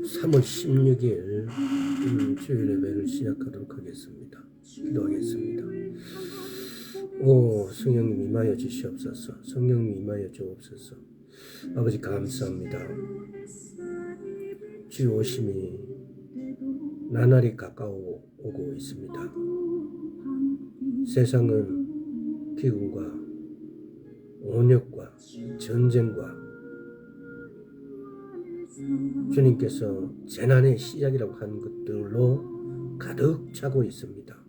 3월 16일 주일 예배를 시작하도록 하겠습니다. 기도하겠습니다. 오 성령님 임하여 주시옵소서. 성령님 임하여 주옵소서. 아버지 감사합니다. 주 오심이 나날이 가까워 오고 있습니다. 세상은 기근과 온역과 전쟁과 주님께서 재난의 시작이라고 한 것들로 가득 차고 있습니다.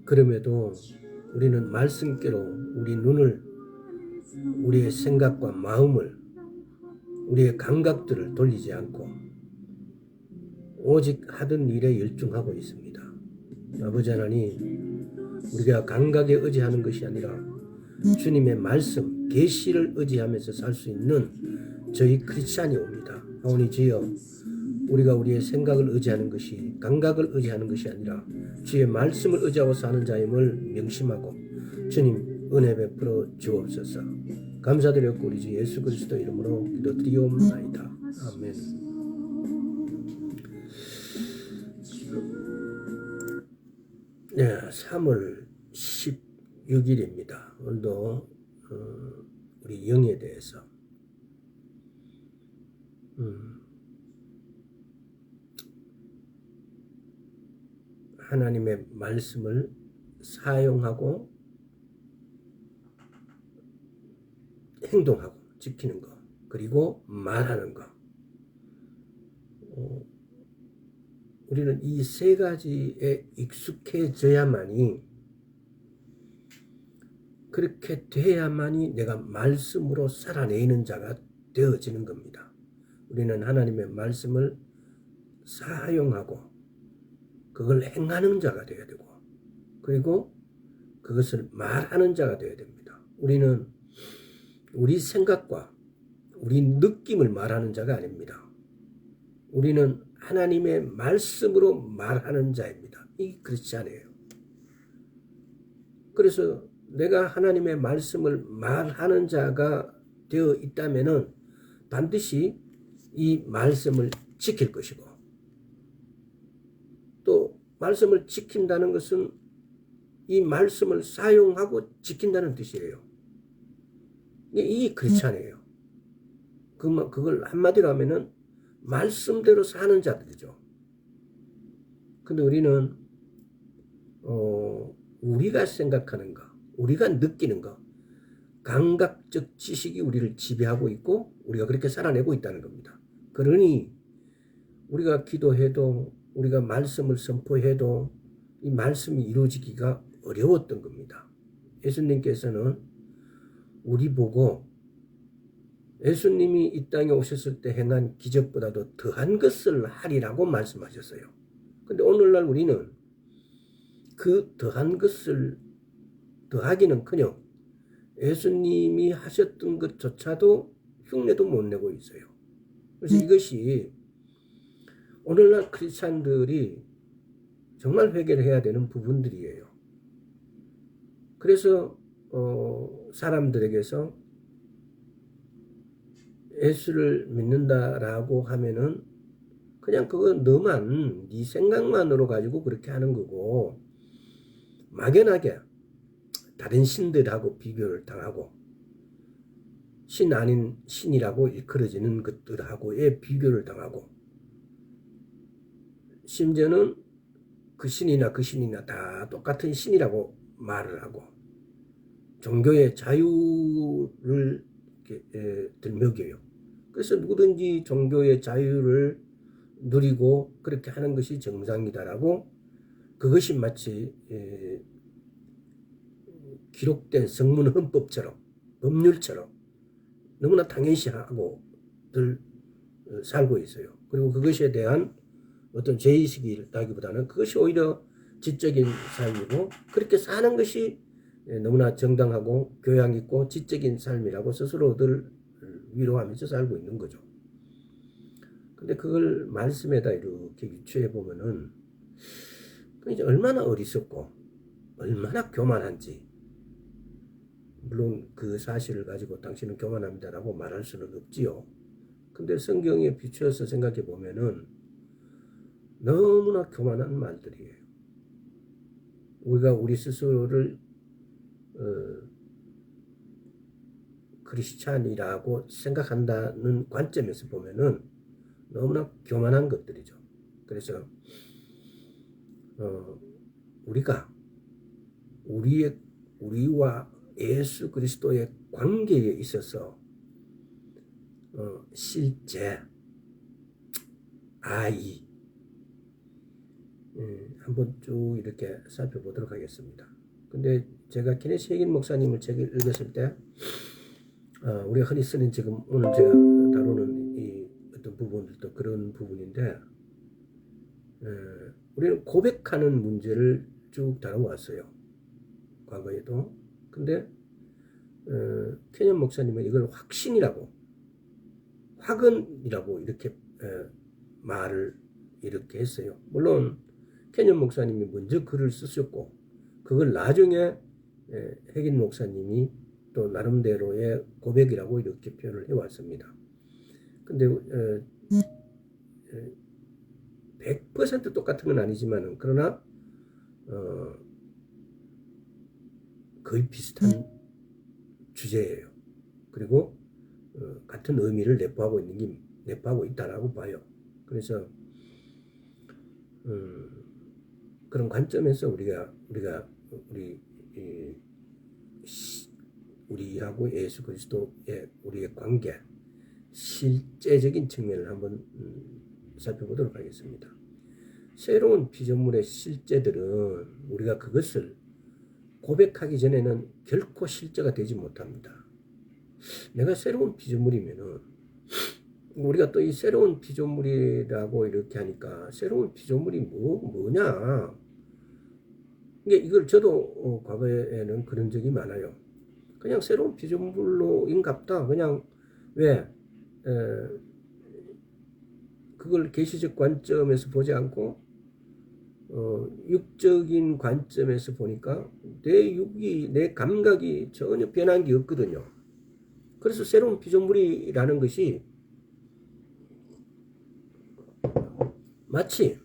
그럼에도 우리는 말씀께로 우리 눈을, 우리의 생각과 마음을, 우리의 감각들을 돌리지 않고 오직 하던 일에 열중하고 있습니다. 아버지 하나님, 우리가 감각에 의지하는 것이 아니라 주님의 말씀, 계시를 의지하면서 살 수 있는 저희 크리스찬이 옵니다. 하오니 주여, 우리가 우리의 생각을 의지하는 것이, 감각을 의지하는 것이 아니라 주의 말씀을 의지하고 사는 자임을 명심하고 주님 은혜 베풀어 주옵소서. 감사드렸고 우리 주 예수 그리스도 이름으로 기도드리옵나이다. 아멘. 네, 3월 16일입니다. 오늘도 우리 영에 대해서 하나님의 말씀을 사용하고 행동하고 지키는 것, 그리고 말하는 것. 우리는 이 세 가지에 익숙해져야만이, 그렇게 돼야만이 내가 말씀으로 살아내는 자가 되어지는 겁니다. 우리는 하나님의 말씀을 사용하고 그걸 행하는 자가 되어야 되고, 그리고 그것을 말하는 자가 되어야 됩니다. 우리는 우리 생각과 우리 느낌을 말하는 자가 아닙니다. 우리는 하나님의 말씀으로 말하는 자입니다. 이게 크리스찬이에요. 그래서 내가 하나님의 말씀을 말하는 자가 되어 있다면은 반드시 이 말씀을 지킬 것이고, 또 말씀을 지킨다는 것은 이 말씀을 사용하고 지킨다는 뜻이에요. 이게 크리스찬이에요. 그걸 한마디로 하면은 말씀대로 사는 자들이죠. 근데 우리는 우리가 생각하는 거, 우리가 느끼는 거, 감각적 지식이 우리를 지배하고 있고 우리가 그렇게 살아내고 있다는 겁니다. 그러니 우리가 기도해도, 우리가 말씀을 선포해도 이 말씀이 이루어지기가 어려웠던 겁니다. 예수님께서는 우리 보고 예수님이 이 땅에 오셨을 때 행한 기적보다도 더한 것을 하리라고 말씀하셨어요. 근데 오늘날 우리는 그 더한 것을 더하기는커녕 예수님이 하셨던 것조차도 흉내도 못 내고 있어요. 그래서 이것이 오늘날 크리스찬들이 정말 회개를 해야 되는 부분들이에요. 그래서 사람들에게서 예수를 믿는다라고 하면은 그냥 그거 너만 네 생각만으로 가지고 그렇게 하는 거고, 막연하게 다른 신들하고 비교를 당하고 신 아닌 신이라고 일컬어지는 것들하고의 비교를 당하고, 심지어는 그 신이나 다 똑같은 신이라고 말을 하고 종교의 자유를 들먹여요. 그래서 누구든지 종교의 자유를 누리고 그렇게 하는 것이 정상이다라고, 그것이 마치 기록된 성문 헌법처럼, 법률처럼 너무나 당연시하고들 살고 있어요. 그리고 그것에 대한 어떤 죄의식이라기보다는 그것이 오히려 지적인 삶이고, 그렇게 사는 것이 너무나 정당하고 교양 있고 지적인 삶이라고 스스로들 위로하면서 살고 있는 거죠. 근데 그걸 말씀에다 이렇게 유추해 보면은 이제 얼마나 어리석고 얼마나 교만한지, 물론 그 사실을 가지고 당신은 교만합니다라고 말할 수는 없지요. 근데 성경에 비추어서 생각해 보면은 너무나 교만한 말들이에요. 우리가 우리 스스로를 크리스찬이라고 생각한다는 관점에서 보면은 너무나 교만한 것들이죠. 그래서 우리가 우리와 예수 그리스도의 관계에 있어서 실제 아이 한번 쭉 이렇게 살펴보도록 하겠습니다. 근데 제가 케네시 해긴 목사님을 책을 읽었을 때 우리가 흔히 쓰는 지금 오늘 제가 다루는 이 어떤 부분들도 그런 부분인데 우리는 고백하는 문제를 쭉 다뤄왔어요. 과거에도. 근데 케년 목사님은 이걸 확언이라고 이렇게 말을 이렇게 했어요. 물론 케년 목사님이 먼저 글을 쓰셨고 그걸 나중에 해긴 목사님이 또 나름대로의 고백이라고 이렇게 표현을 해왔습니다. 근데 100% 똑같은 건 아니지만 그러나 거의 비슷한 주제예요. 그리고 같은 의미를 내포하고 있다라고 봐요. 그래서 그런 관점에서 우리하고 예수 그리스도의 우리의 관계, 실제적인 측면을 한번 살펴보도록 하겠습니다. 새로운 피조물의 실제들은 우리가 그것을 고백하기 전에는 결코 실제가 되지 못합니다. 내가 새로운 피조물이면은 우리가 또 이 새로운 피조물이라고 이렇게 하니까 새로운 피조물이 뭐냐? 이걸 저도 과거에는 그런 적이 많아요. 그냥 새로운 피조물로인갑다. 그냥 왜 그걸 계시적 관점에서 보지 않고 육적인 관점에서 보니까 내 감각이 전혀 변한 게 없거든요. 그래서 새로운 피조물이라는 것이 마치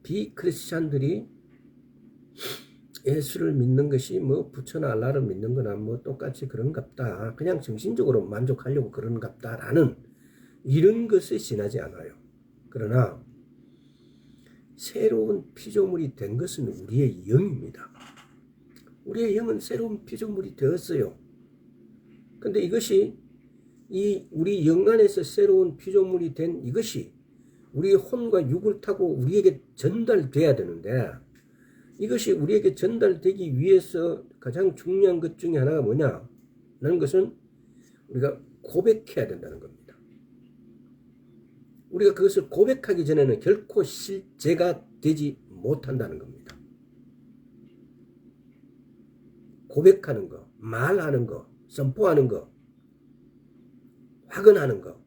비크리스찬들이 예수를 믿는 것이 뭐 부처나 알라를 믿는 거나 뭐 똑같이 그런갑다. 그냥 정신적으로 만족하려고 그런갑다라는 이런 것에 지나지 않아요. 그러나 새로운 피조물이 된 것은 우리의 영입니다. 우리의 영은 새로운 피조물이 되었어요. 근데 이것이 우리 영 안에서 새로운 피조물이 된 이것이 우리의 혼과 육을 타고 우리에게 전달돼야 되는데 이것이 우리에게 전달되기 위해서 가장 중요한 것 중에 하나가 뭐냐라는 것은 우리가 고백해야 된다는 겁니다. 우리가 그것을 고백하기 전에는 결코 실제가 되지 못한다는 겁니다. 고백하는 거, 말하는 거, 선포하는 거, 확언하는 거.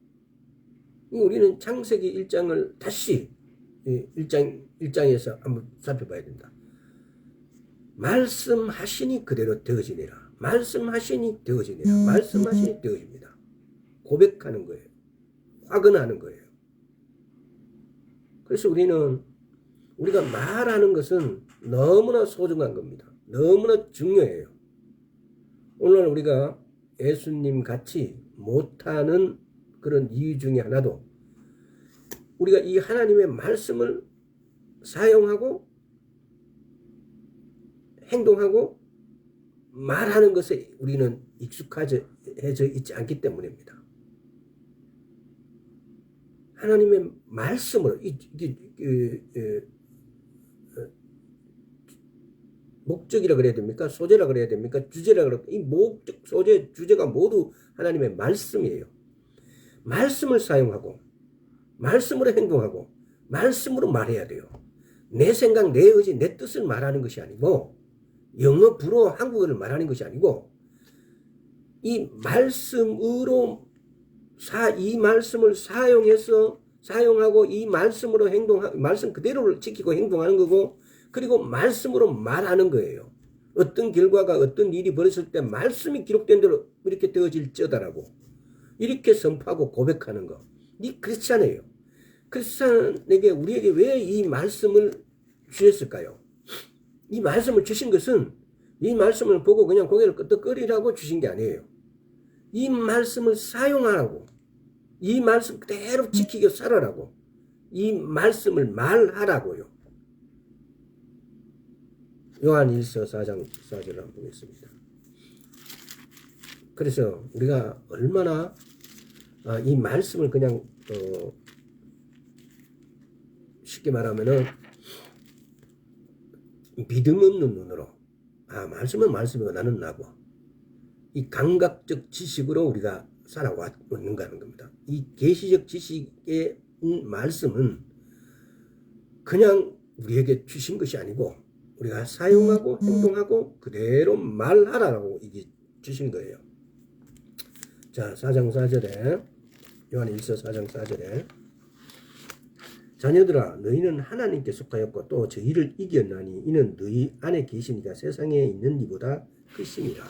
우리는 창세기 1장을 다시 1장에서 한번 살펴봐야 된다. 말씀하시니 그대로 되어지니라. 말씀하시니 되어지니라. 말씀하시니 되어집니다. 고백하는 거예요. 확언하는 거예요. 그래서 우리가 말하는 것은 너무나 소중한 겁니다. 너무나 중요해요. 오늘 우리가 예수님 같이 못하는 그런 이유 중에 하나도 우리가 이 하나님의 말씀을 사용하고 행동하고 말하는 것에 우리는 익숙해져 있지 않기 때문입니다. 하나님의 말씀으로 목적이라 그래야 됩니까? 소재라 그래야 됩니까? 주제라 그래야 됩니까? 이 목적, 소재, 주제가 모두 하나님의 말씀이에요. 말씀을 사용하고 말씀으로 행동하고 말씀으로 말해야 돼요. 내 생각, 내 의지, 내 뜻을 말하는 것이 아니고 영어, 불어, 한국어를 말하는 것이 아니고 이 말씀으로 이 말씀을 사용하고 이 말씀으로 말씀 그대로를 지키고 행동하는 거고 그리고 말씀으로 말하는 거예요. 어떤 결과가 어떤 일이 벌어졌을 때 말씀이 기록된 대로 이렇게 되어질지어다라고 이렇게 선포하고 고백하는 거. 이 크리스찬이에요. 크리스찬에게 우리에게 왜 이 말씀을 주셨을까요? 이 말씀을 주신 것은 이 말씀을 보고 그냥 고개를 끄덕거리라고 주신 게 아니에요. 이 말씀을 사용하라고, 이 말씀 그대로 지키고 살아라고, 이 말씀을 말하라고요. 요한 1서 4장 4절을 한번 보겠습니다. 그래서 우리가 얼마나 이 말씀을 그냥 쉽게 말하면은 믿음 없는 눈으로 말씀은 말씀이고 나는 나고 이 감각적 지식으로 우리가 살아왔는가 하는 겁니다. 이 계시적 지식의 말씀은 그냥 우리에게 주신 것이 아니고 우리가 사용하고 행동하고 그대로 말하라고 이게 주신 거예요. 자, 4장 4절에 요한 1서 4장 4절에 자녀들아 너희는 하나님께 속하였고 또 저희를 이겼나니 이는 너희 안에 계시니까 세상에 있는 이보다 크심이라.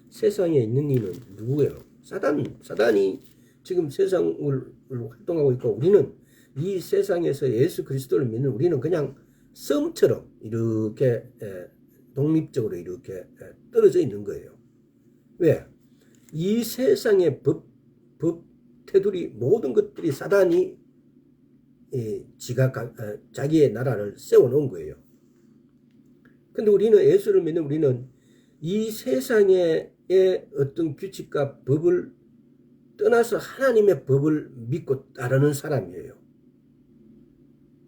세상에 있는 이는 누구예요? 사단이 지금 세상을 활동하고 있고 우리는 이 세상에서 예수 그리스도를 믿는 우리는 그냥 썸처럼 이렇게 독립적으로 이렇게 떨어져 있는 거예요. 왜? 이 세상의 법 테두리 모든 것들이 사단이 자기의 나라를 세워놓은 거예요. 근데 우리는 예수를 믿는 우리는 이 세상의 어떤 규칙과 법을 떠나서 하나님의 법을 믿고 따르는 사람이에요.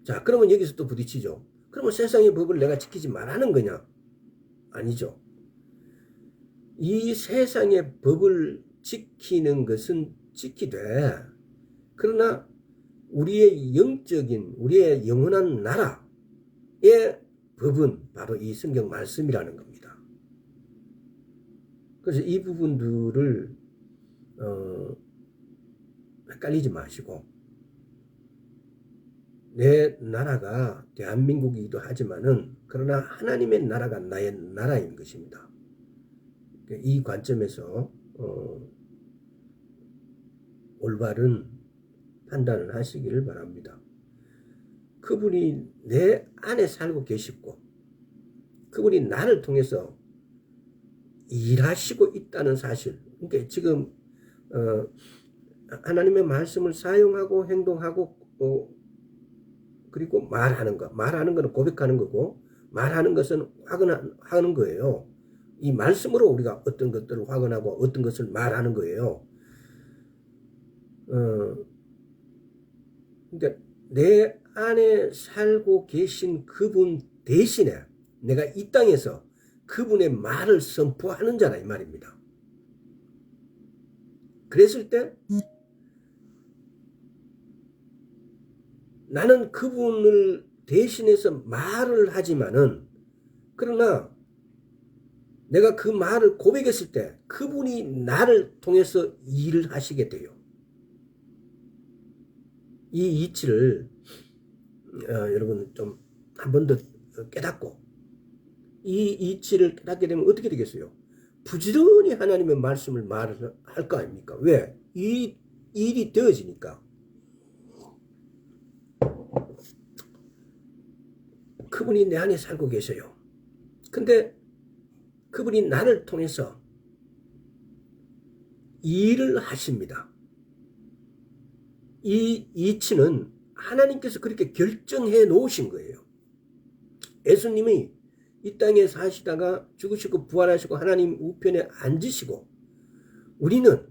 자, 그러면 여기서 또 부딪히죠. 그러면 세상의 법을 내가 지키지 말라는 거냐? 아니죠. 이 세상의 법을 지키는 것은 지키되 그러나 우리의 영적인 우리의 영원한 나라의 법은 바로 이 성경 말씀이라는 겁니다. 그래서 이 부분들을 헷갈리지 마시고 내 나라가 대한민국이기도 하지만은 그러나 하나님의 나라가 나의 나라인 것입니다. 이 관점에서 올바른 판단을 하시기를 바랍니다. 그분이 내 안에 살고 계시고 그분이 나를 통해서 일하시고 있다는 사실. 그러니까 지금 하나님의 말씀을 사용하고 행동하고 그리고 말하는 거는 고백하는 거고 말하는 것은 확언하는 거예요. 이 말씀으로 우리가 어떤 것들을 확언하고 어떤 것을 말하는 거예요. 그러니까 내 안에 살고 계신 그분 대신에 내가 이 땅에서 그분의 말을 선포하는 자라 이 말입니다. 그랬을 때 나는 그분을 대신해서 말을 하지만은 그러나 내가 그 말을 고백했을 때 그분이 나를 통해서 일을 하시게 돼요. 이 이치를 여러분 좀 한 번 더 깨닫고 이 이치를 깨닫게 되면 어떻게 되겠어요? 부지런히 하나님의 말씀을 말을 할 거 아닙니까? 왜? 이 일이 되어지니까. 그분이 내 안에 살고 계셔요. 근데 그분이 나를 통해서 일을 하십니다. 이 이치는 하나님께서 그렇게 결정해 놓으신 거예요. 예수님이 이 땅에 사시다가 죽으시고 부활하시고 하나님 우편에 앉으시고 우리는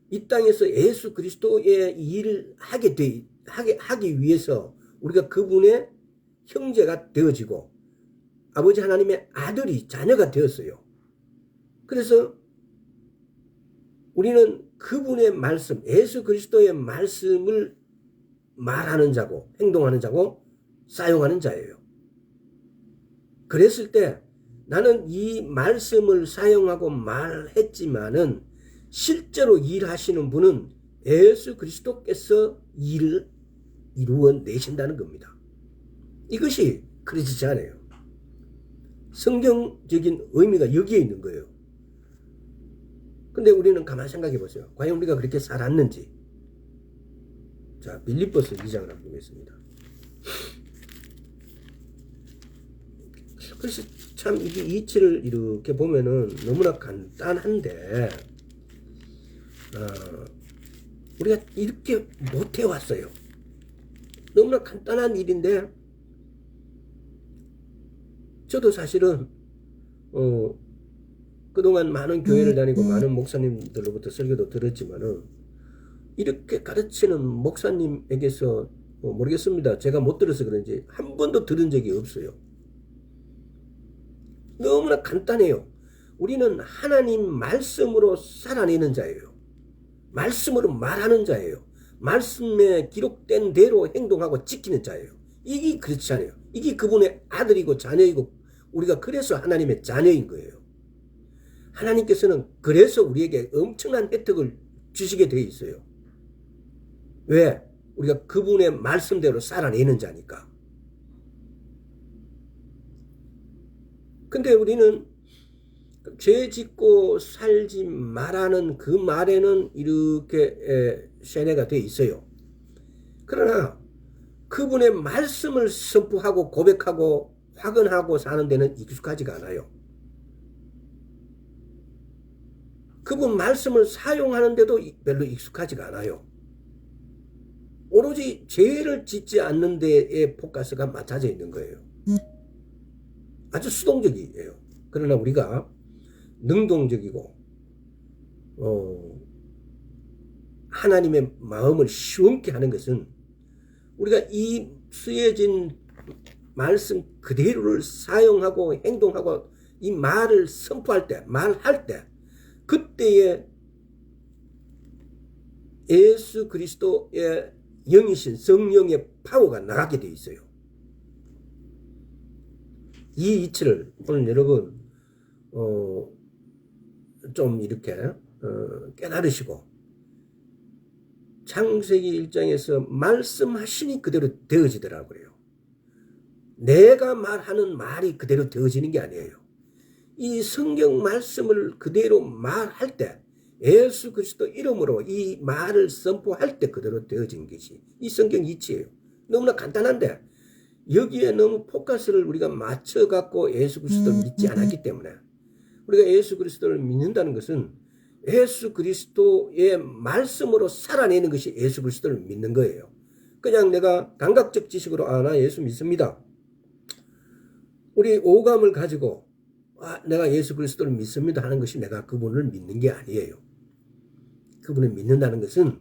이 땅에서 예수 그리스도의 일을 하기 위해서 우리가 그분의 형제가 되어지고 아버지 하나님의 아들이 자녀가 되었어요. 그래서 우리는 그분의 말씀, 예수 그리스도의 말씀을 말하는 자고 행동하는 자고 사용하는 자예요. 그랬을 때 나는 이 말씀을 사용하고 말했지만은 실제로 일하시는 분은 예수 그리스도께서 일을 이루어 내신다는 겁니다. 이것이 크리스찬이에요. 성경적인 의미가 여기에 있는 거예요. 근데 우리는 가만히 생각해 보세요. 과연 우리가 그렇게 살았는지. 자, 빌립보서 2장을 한번 보겠습니다. 그래서 참 이게 이치를 이렇게 보면은 너무나 간단한데, 우리가 이렇게 못 해왔어요. 너무나 간단한 일인데, 저도 사실은 그동안 많은 교회를 다니고 많은 목사님들로부터 설교도 들었지만은 이렇게 가르치는 목사님에게서 모르겠습니다. 제가 못 들어서 그런지 한 번도 들은 적이 없어요. 너무나 간단해요. 우리는 하나님 말씀으로 살아내는 자예요. 말씀으로 말하는 자예요. 말씀에 기록된 대로 행동하고 지키는 자예요. 이게 그렇지 않아요. 이게 그분의 아들이고 자녀이고 우리가 그래서 하나님의 자녀인 거예요. 하나님께서는 그래서 우리에게 엄청난 혜택을 주시게 되어 있어요. 왜? 우리가 그분의 말씀대로 살아내는 자니까. 근데 우리는 죄 짓고 살지 말라는 그 말에는 이렇게 세뇌가 되어 있어요. 그러나 그분의 말씀을 선포하고 고백하고 확언하고 사는 데는 익숙하지가 않아요. 그분 말씀을 사용하는데도 별로 익숙하지가 않아요. 오로지 죄를 짓지 않는 데에 포커스가 맞춰져 있는 거예요. 아주 수동적이에요. 그러나 우리가 능동적이고 하나님의 마음을 시원케 하는 것은 우리가 이 쓰여진 말씀 그대로를 사용하고 행동하고 이 말을 선포할 때, 말할 때 그때에 예수 그리스도의 영이신 성령의 파워가 나가게 되어 있어요. 이 이치를 오늘 여러분 좀 이렇게 깨달으시고 창세기 1장에서 말씀하시니 그대로 되어지더라고요. 내가 말하는 말이 그대로 되어지는 게 아니에요. 이 성경 말씀을 그대로 말할 때 예수 그리스도 이름으로 이 말을 선포할 때 그대로 되어진 것이 이 성경 이치예요. 너무나 간단한데 여기에 너무 포커스를 우리가 맞춰갖고 예수 그리스도를 믿지 않았기 때문에 우리가 예수 그리스도를 믿는다는 것은 예수 그리스도의 말씀으로 살아내는 것이 예수 그리스도를 믿는 거예요. 그냥 내가 감각적 지식으로 나 예수 믿습니다. 우리 오감을 가지고 내가 예수 그리스도를 믿습니다 하는 것이 내가 그분을 믿는 게 아니에요. 그분을 믿는다는 것은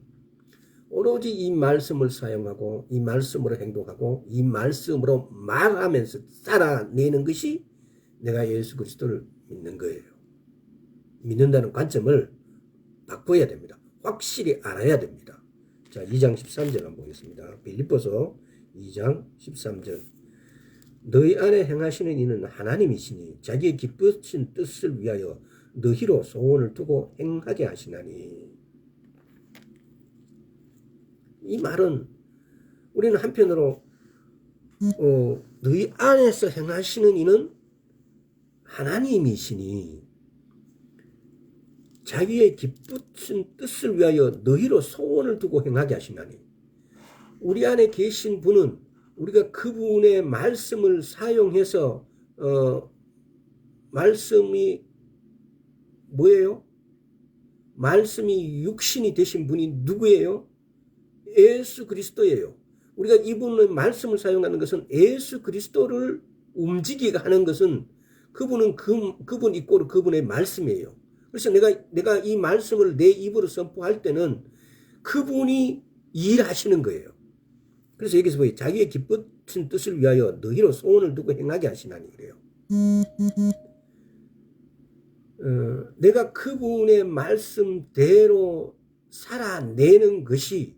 오로지 이 말씀을 사용하고 이 말씀으로 행동하고 이 말씀으로 말하면서 살아내는 것이 내가 예수 그리스도를 믿는 거예요. 믿는다는 관점을 바꿔야 됩니다. 확실히 알아야 됩니다. 자, 2장 13절 한번 보겠습니다. 빌립보서 2장 13절. 너희 안에 행하시는 이는 하나님이시니 자기의 기쁘신 뜻을 위하여 너희로 소원을 두고 행하게 하시나니. 이 말은 우리는 한편으로 너희 안에서 행하시는 이는 하나님이시니 자기의 기쁘신 뜻을 위하여 너희로 소원을 두고 행하게 하시나니. 우리 안에 계신 분은 우리가 그분의 말씀을 사용해서 말씀이 뭐예요? 말씀이 육신이 되신 분이 누구예요? 예수 그리스도예요. 우리가 이분의 말씀을 사용하는 것은 예수 그리스도를 움직이게 하는 것은 그분은 그분 이꼬르 그분의 말씀이에요. 그래서 내가 이 말씀을 내 입으로 선포할 때는 그분이 일하시는 거예요. 그래서 여기서 보여 자기의 기쁘신 뜻을 위하여 너희로 소원을 두고 행하게 하시나니 그래요. 내가 그분의 말씀대로 살아내는 것이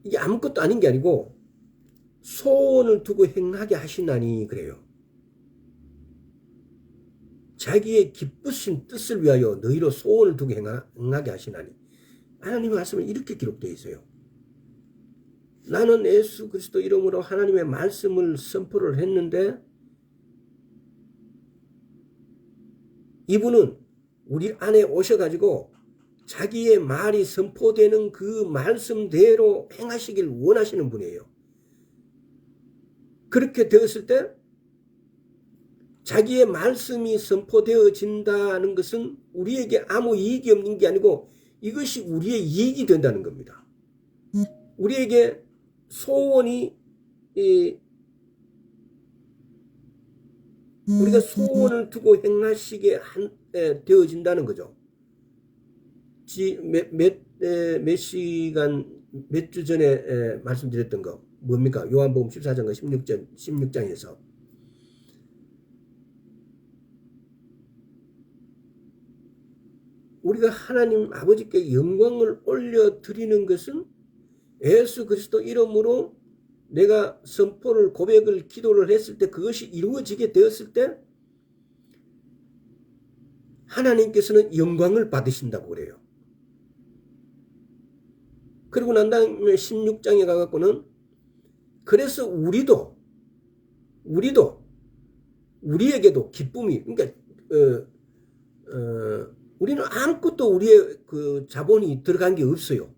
이게 아무것도 아닌 게 아니고 소원을 두고 행하게 하시나니 그래요. 자기의 기쁘신 뜻을 위하여 너희로 소원을 두고 행하게 하시나니. 하나님의 말씀은 이렇게 기록되어 있어요. 나는 예수 그리스도 이름으로 하나님의 말씀을 선포를 했는데 이분은 우리 안에 오셔가지고 자기의 말이 선포되는 그 말씀대로 행하시길 원하시는 분이에요. 그렇게 되었을 때 자기의 말씀이 선포되어진다는 것은 우리에게 아무 이익이 없는 게 아니고 이것이 우리의 이익이 된다는 겁니다. 우리에게 소원이 우리가 소원을 두고 행하시게 되어진다는 거죠. 몇 시간 몇 주 전에 말씀드렸던 거 뭡니까? 요한복음 14장과 16장에서 우리가 하나님 아버지께 영광을 올려드리는 것은 예수 그리스도 이름으로 내가 선포를 고백을 기도를 했을 때 그것이 이루어지게 되었을 때 하나님께서는 영광을 받으신다고 그래요. 그리고 난 다음에 16장에 가갖고는 그래서 우리에게도 기쁨이 그러니까 우리는 아무것도 우리의 그 자본이 들어간 게 없어요.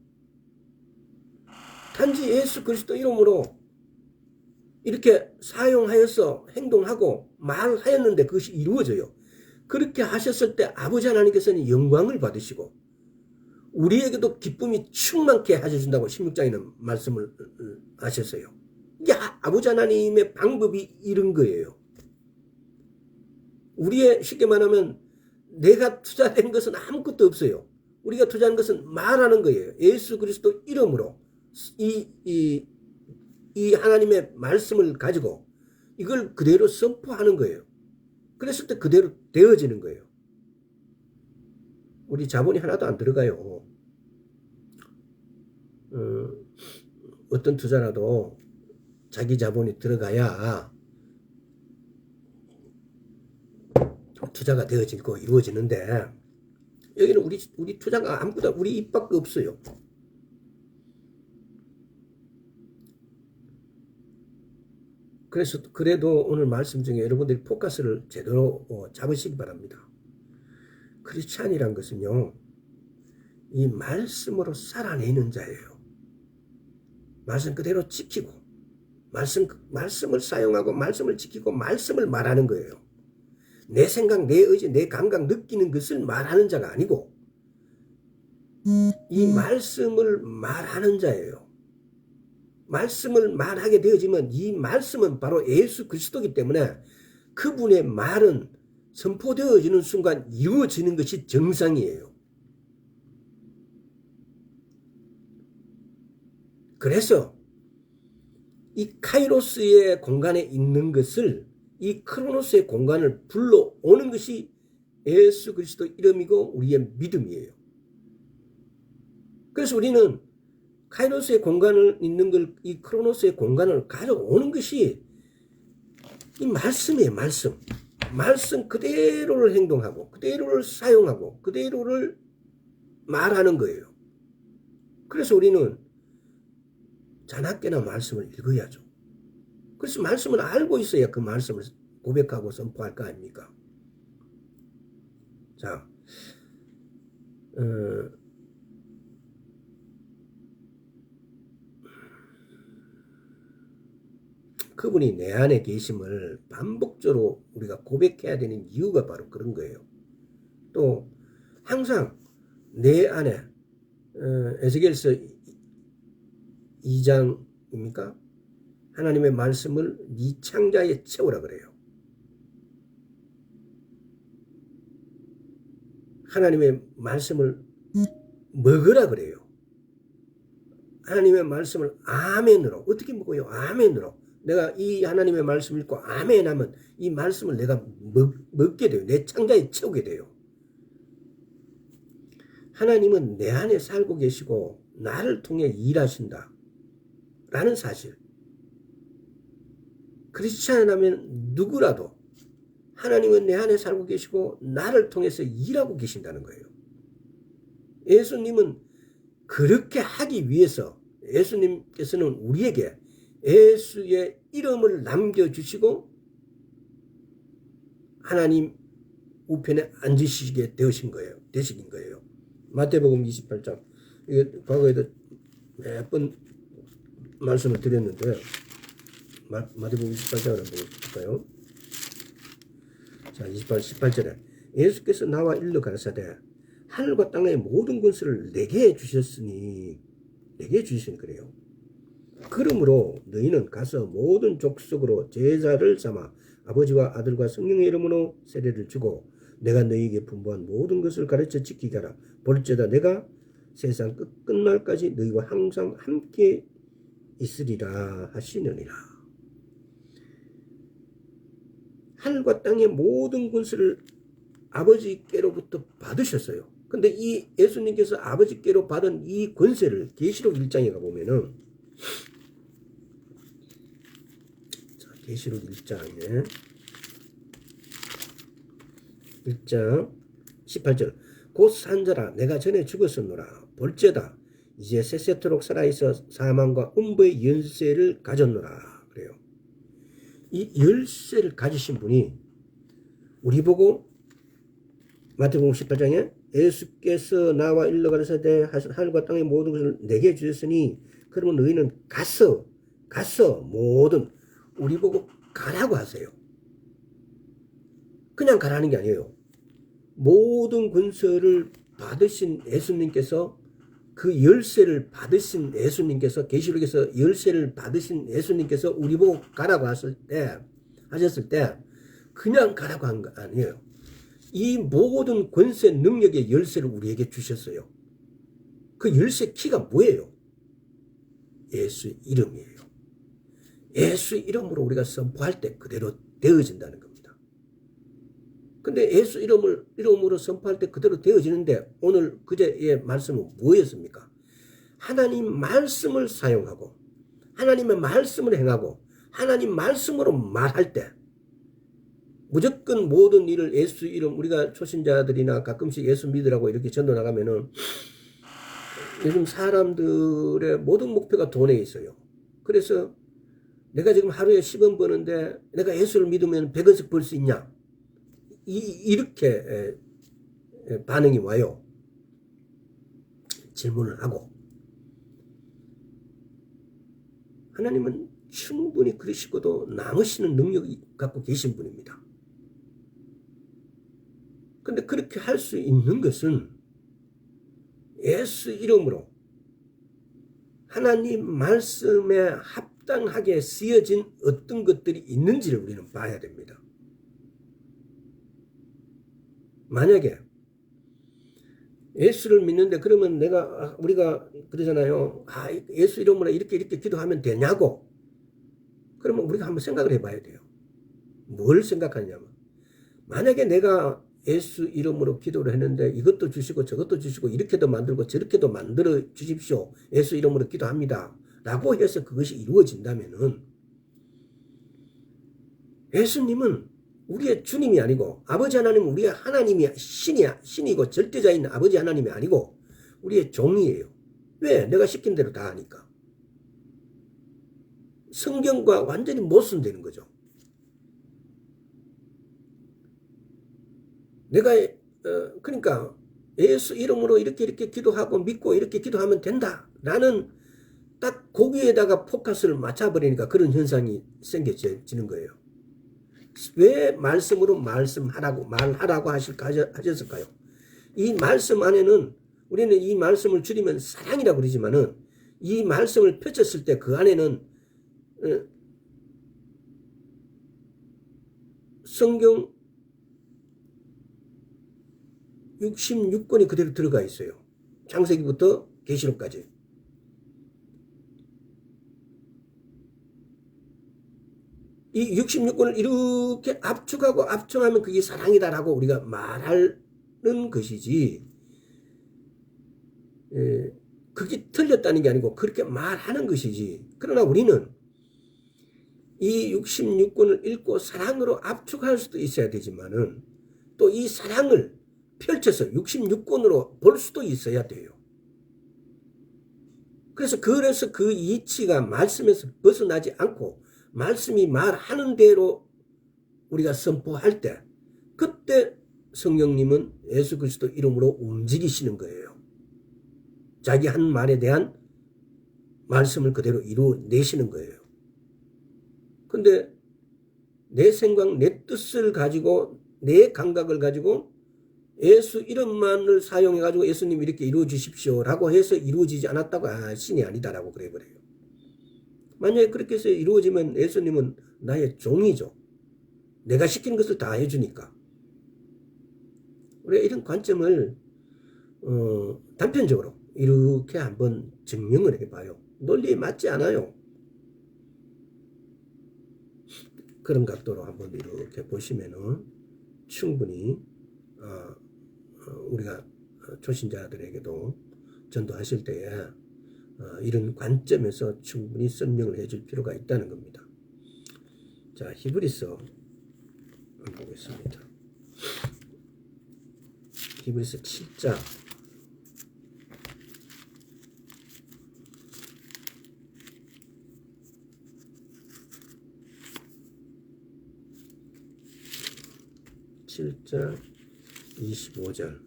단지 예수 그리스도 이름으로 이렇게 사용하여서 행동하고 말하였는데 그것이 이루어져요. 그렇게 하셨을 때 아버지 하나님께서는 영광을 받으시고 우리에게도 기쁨이 충만케 하셔준다고 16장에는 말씀을 하셨어요. 이게 아버지 하나님의 방법이 이런 거예요. 우리의 쉽게 말하면 내가 투자된 것은 아무것도 없어요. 우리가 투자한 것은 말하는 거예요. 예수 그리스도 이름으로 이 하나님의 말씀을 가지고 이걸 그대로 선포하는 거예요. 그랬을 때 그대로 되어지는 거예요. 우리 자본이 하나도 안 들어가요. 어떤 투자라도 자기 자본이 들어가야 투자가 되어지고 이루어지는데 여기는 우리 투자가 아무것도 우리 입밖에 없어요. 그래서 그래도 오늘 말씀 중에 여러분들이 포커스를 제대로 잡으시기 바랍니다. 크리스찬이란 것은요, 이 말씀으로 살아내는 자예요. 말씀 그대로 지키고, 말씀을 사용하고, 말씀을 지키고, 말씀을 말하는 거예요. 내 생각, 내 의지, 내 감각 느끼는 것을 말하는 자가 아니고, 이 말씀을 말하는 자예요. 말씀을 말하게 되어지면 이 말씀은 바로 예수 그리스도이기 때문에 그분의 말은 선포되어지는 순간 이루어지는 것이 정상이에요. 그래서 이 카이로스의 공간에 있는 것을 이 크로노스의 공간을 불러오는 것이 예수 그리스도 이름이고 우리의 믿음이에요. 그래서 우리는 카이로스의 공간을 있는 걸, 이 크로노스의 공간을 가져오는 것이 이 말씀이에요, 말씀. 말씀 그대로를 행동하고, 그대로를 사용하고, 그대로를 말하는 거예요. 그래서 우리는 자나깨나 말씀을 읽어야죠. 그래서 말씀을 알고 있어야 그 말씀을 고백하고 선포할 거 아닙니까? 자, 그분이 내 안에 계심을 반복적으로 우리가 고백해야 되는 이유가 바로 그런 거예요. 또 항상 내 안에 에스겔서 2장입니까? 하나님의 말씀을 네 창자에 채우라 그래요. 하나님의 말씀을 먹으라 그래요. 하나님의 말씀을 아멘으로 어떻게 먹어요? 아멘으로. 내가 이 하나님의 말씀 읽고 아멘 하면 이 말씀을 내가 먹게 돼요. 내 창자에 채우게 돼요. 하나님은 내 안에 살고 계시고 나를 통해 일하신다 라는 사실. 크리스찬이라면 누구라도 하나님은 내 안에 살고 계시고 나를 통해서 일하고 계신다는 거예요. 예수님은 그렇게 하기 위해서 예수님께서는 우리에게 예수의 이름을 남겨주시고 하나님 우편에 앉으시게 되신 거예요. 마태복음 28장. 이게 과거에도 몇 번 말씀을 드렸는데 마태복음 28장을 한번 볼까요? 자, 18절에 예수께서 나와 일러 가라사대 하늘과 땅의 모든 권세를 내게 주셨으니 그래요. 그러므로 너희는 가서 모든 족속으로 제자를 삼아 아버지와 아들과 성령의 이름으로 세례를 주고 내가 너희에게 분부한 모든 것을 가르쳐 지키게 하라. 볼지어다 내가 세상 끝날까지 너희와 항상 함께 있으리라 하시느니라. 하늘과 땅의 모든 권세를 아버지께로부터 받으셨어요. 근데 이 예수님께서 아버지께로 받은 이 권세를 계시록 1장에 가보면은, 자, 계시록 1장에 1장 18절 곧 산자라 내가 전에 죽었었노라. 볼지어다 이제 세세토록 살아있어 사망과 음부의 열쇠를 가졌노라. 그래요. 이 열쇠를 가지신 분이 우리 보고 마태복음 18장에 예수께서 나와 일러 가라사대 하늘과 땅의 모든 것을 내게 주셨으니 그러면 너희는 가서 모든 우리 보고 가라고 하세요. 그냥 가라는 게 아니에요. 모든 권세를 받으신 예수님께서 그 열쇠를 받으신 예수님께서 계시록에서 열쇠를 받으신 예수님께서 우리 보고 가라고 하셨을 때 그냥 가라고 한 거 아니에요. 이 모든 권세 능력의 열쇠를 우리에게 주셨어요. 그 열쇠 키가 뭐예요? 예수 이름이에요. 예수 이름으로 우리가 선포할 때 그대로 되어진다는 겁니다. 근데 예수 이름으로 선포할 때 그대로 되어지는데 오늘 그제의 말씀은 뭐였습니까? 하나님 말씀을 사용하고 하나님의 말씀을 행하고 하나님 말씀으로 말할 때 무조건 모든 일을 예수 이름 우리가 초신자들이나 가끔씩 예수 믿으라고 이렇게 전도 나가면은 요즘 사람들의 모든 목표가 돈에 있어요. 그래서 내가 지금 하루에 10원 버는데 내가 예수를 믿으면 100원씩 벌 수 있냐? 이렇게 반응이 와요. 질문을 하고 하나님은 충분히 그러시고도 남으시는 능력이 갖고 계신 분입니다. 근데 그렇게 할 수 있는 것은 예수 이름으로 하나님 말씀에 합당하게 쓰여진 어떤 것들이 있는지를 우리는 봐야 됩니다. 만약에 예수를 믿는데 그러면 우리가 그러잖아요. 예수 이름으로 이렇게 기도하면 되냐고. 그러면 우리가 한번 생각을 해봐야 돼요. 뭘 생각하냐면 만약에 내가 예수 이름으로 기도를 했는데 이것도 주시고 저것도 주시고 이렇게도 만들고 저렇게도 만들어 주십시오. 예수 이름으로 기도합니다. 라고 해서 그것이 이루어진다면은 예수님은 우리의 주님이 아니고 아버지 하나님은 우리의 하나님이 신이고 절대자인 아버지 하나님이 아니고 우리의 종이에요. 왜? 내가 시킨 대로 다 하니까. 성경과 완전히 모순되는 거죠. 내가 그러니까 예수 이름으로 이렇게 기도하고 믿고 이렇게 기도하면 된다 라는 딱 거기에다가 포커스를 맞춰버리니까 그런 현상이 생겨지는 거예요. 왜 말씀으로 말하라고 하셨을까요? 이 말씀 안에는 우리는 이 말씀을 줄이면 사랑이라고 그러지만은 이 말씀을 펼쳤을 때 그 안에는 성경 66권이 그대로 들어가 있어요. 창세기부터 계시록까지. 이 66권을 이렇게 압축하면 그게 사랑이다라고 우리가 말하는 것이지, 그게 틀렸다는 게 아니고 그렇게 말하는 것이지. 그러나 우리는 이 66권을 읽고 사랑으로 압축할 수도 있어야 되지만은 또 이 사랑을 펼쳐서 66권으로 볼 수도 있어야 돼요. 그래서 그 이치가 말씀에서 벗어나지 않고 말씀이 말하는 대로 우리가 선포할 때 그때 성령님은 예수 그리스도 이름으로 움직이시는 거예요. 자기 한 말에 대한 말씀을 그대로 이루어내시는 거예요. 근데 내 생각, 내 뜻을 가지고 내 감각을 가지고 예수 이름만을 사용해가지고 예수님 이렇게 이루어 주십시오라고 해서 이루어지지 않았다고 신이 아니다라고 그래버려요. 만약에 그렇게 해서 이루어지면 예수님은 나의 종이죠. 내가 시키는 것을 다 해주니까. 우리가 이런 관점을 단편적으로 이렇게 한번 증명을 해봐요. 논리에 맞지 않아요. 그런 각도로 한번 이렇게 보시면은 충분히 우리가 초신자들에게도 전도하실 때에 이런 관점에서 충분히 설명을 해줄 필요가 있다는 겁니다. 자, 히브리서 한번 보겠습니다. 히브리서 7장 7장 25절.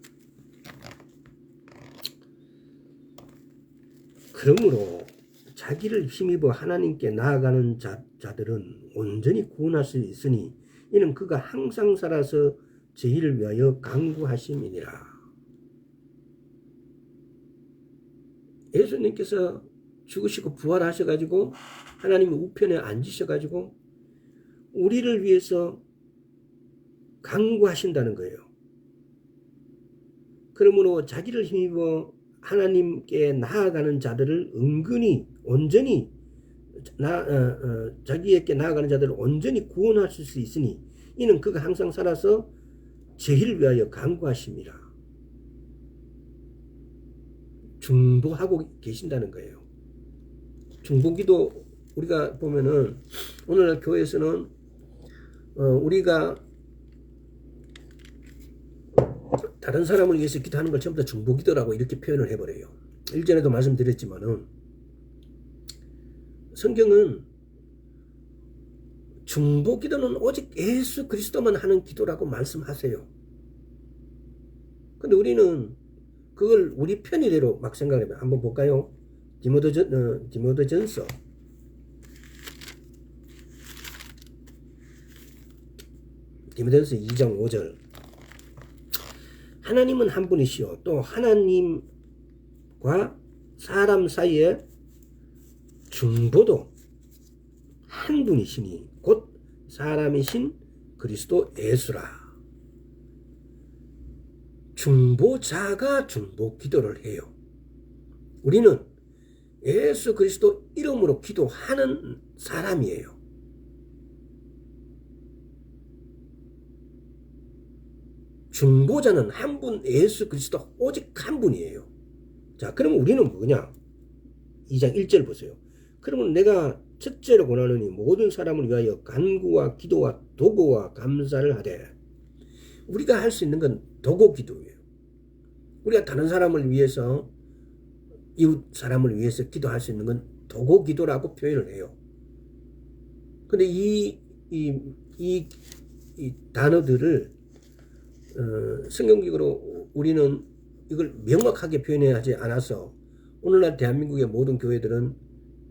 그러므로 자기를 힘입어 하나님께 나아가는 자들은 온전히 구원할 수 있으니 이는 그가 항상 살아서 저희를 위하여 간구하심이니라. 예수님께서 죽으시고 부활하셔가지고 하나님의 우편에 앉으셔가지고 우리를 위해서 간구하신다는 거예요. 그러므로 자기를 힘입어 하나님께 나아가는 자들을 은근히 온전히 자기에게 나아가는 자들을 온전히 구원하실 수 있으니 이는 그가 항상 살아서 저희를 위하여 간구하심이라. 중보하고 계신다는 거예요. 중보기도 우리가 보면은 오늘날 교회에서는 우리가 다른 사람을 위해서 기도하는 걸 전부 다 중보기도라고 이렇게 표현을 해버려요. 일전에도 말씀드렸지만은 성경은 중보기도는 오직 예수 그리스도만 하는 기도라고 말씀하세요. 근데 우리는 그걸 우리 편의대로 막 생각해봐요. 한번 볼까요? 디모데전서 2장 5절. 하나님은 한 분이시요 또 하나님과 사람 사이에 중보도 한 분이시니 곧 사람이신 그리스도 예수라. 중보자가 중보 기도를 해요. 우리는 예수 그리스도 이름으로 기도하는 사람이에요. 중보자는 한 분, 예수 그리스도 오직 한 분이에요. 자, 그러면 우리는 뭐냐? 2장 1절 보세요. 그러면 내가 첫째로 권하노니 모든 사람을 위하여 간구와 기도와 도구와 감사를 하되. 우리가 할 수 있는 건 도구 기도예요. 우리가 다른 사람을 위해서, 이웃 사람을 위해서 기도할 수 있는 건 도구 기도라고 표현을 해요. 근데 이 단어들을 성경적으로 우리는 이걸 명확하게 표현하지 않아서 오늘날 대한민국의 모든 교회들은